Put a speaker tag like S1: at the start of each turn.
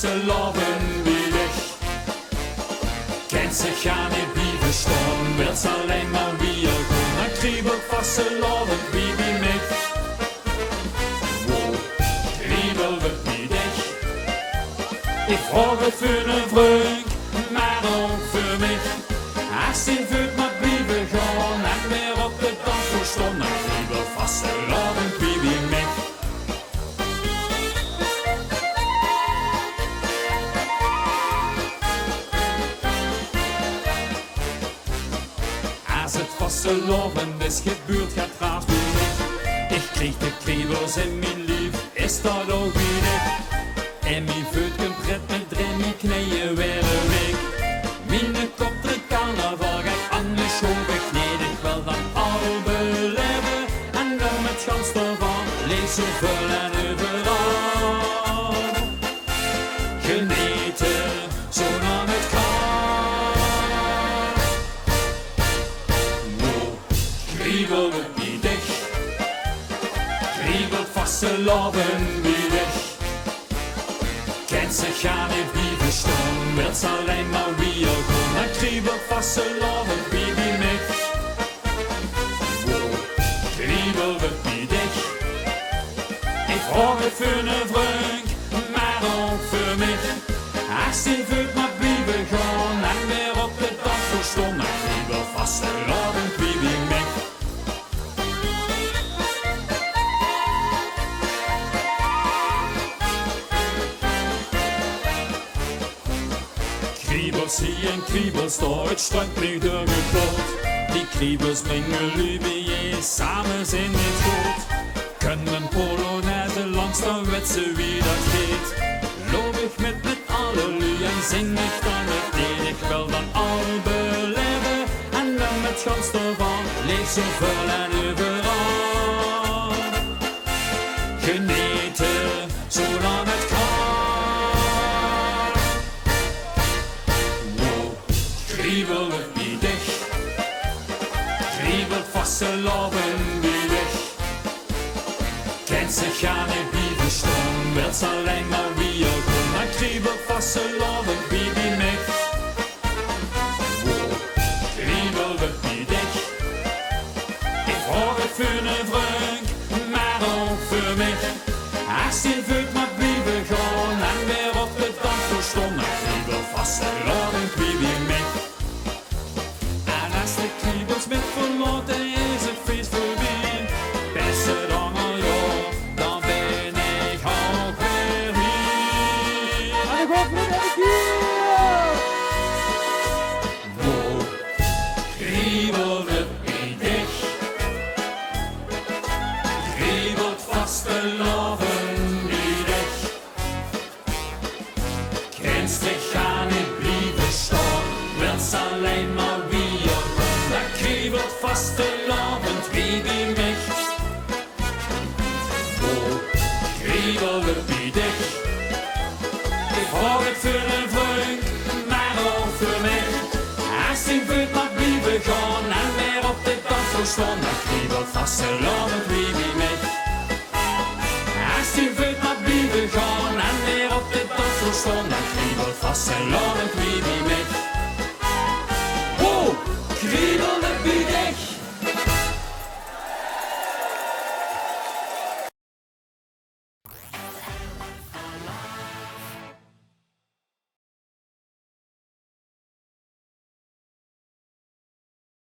S1: vasteloven wie dich. Kent zich aan niet wie verstaan, wilt alleen maar wie er komt. Dan kriebelt vasteloven wie mich. Wo kriebelt het wie dich? Ich frage für ne Freund, maar ook für mich. Als die voelt maar blijven gaan en weer op de dansvloer staan, dan kriebelt vasteloven wie mich. Als het vasteloven is gebeurd, gaat raar voor mich. Ich krieg de kriebels in mijn lief, is dat ook wie dich? En mijn voeten pret met drie, mijn knieën werden weg. Mijn kop trekt carnaval, kijk angeschoven kneed. Ik wil dan al beleven en dan met gans ervan. Lees zoveel en overal. Genieten, zolang het kan. Wow, kriebelt het niet dicht. Kriebelt vasteloven wie dich. Kent zich aan niet wie verstaan, wilt alleen maar wie er komt. Dan kriebelt vasteloven wie mich. Wow, kriebelt het niet dicht. Ik vraag het voor ne Freund, maar ook voor mich. Als die voelt maar blijven gaan en weer op de dansvloer staan, dan kriebelt vasteloven wie mich. Kriebels hier en kriebels daar, het stroomt mij door mijn bloed. Die kriebels brengen Libië samen in het goed. Kunnen Polonaise langs, dan weet ze wie dat geht. Loop ik met alle lui en zing ik dan meteen. Ik wil dan al beleven en dan met gans ervan. Leef zoveel en overal. Genieten, zolang het kan. Kriebelt het niet dicht, kriebelt vasteloven wie dich. Kent zich aan niet wie verstaan, wilt alleen maar wie er komt. Dan kriebelt vasteloven wie mich. Wow, kriebelt het niet dicht. Ik vraag het voor ne Freund, maar ook voor mich. Als die voelt maar blijven gaan en weer op de dansvloer staan, dan kriebelt vasteloven wie mich. Met verloten is het feest voorbij. Beste dan al jaar, dan ben ik ook weer hier. En ik hoop dat ik hier. Wow, kriebelt het niet dicht. Kriebelt vasteloven niet dicht. Kent zich aan niet blijven staan, wilt alleen maar wie er kriebelt vasteloven wie mich. Wo kriebelt het niet dicht. Ik vraag het voor ne Freund, maar ook voor mich. Als die voelt maar blijven gaan en weer op de dansvloer staan, dan kriebelt vasteloven wie mich. Als die voelt maar blijven gaan en weer op de dansvloer staan, dan kriebelt vasteloven wie mich.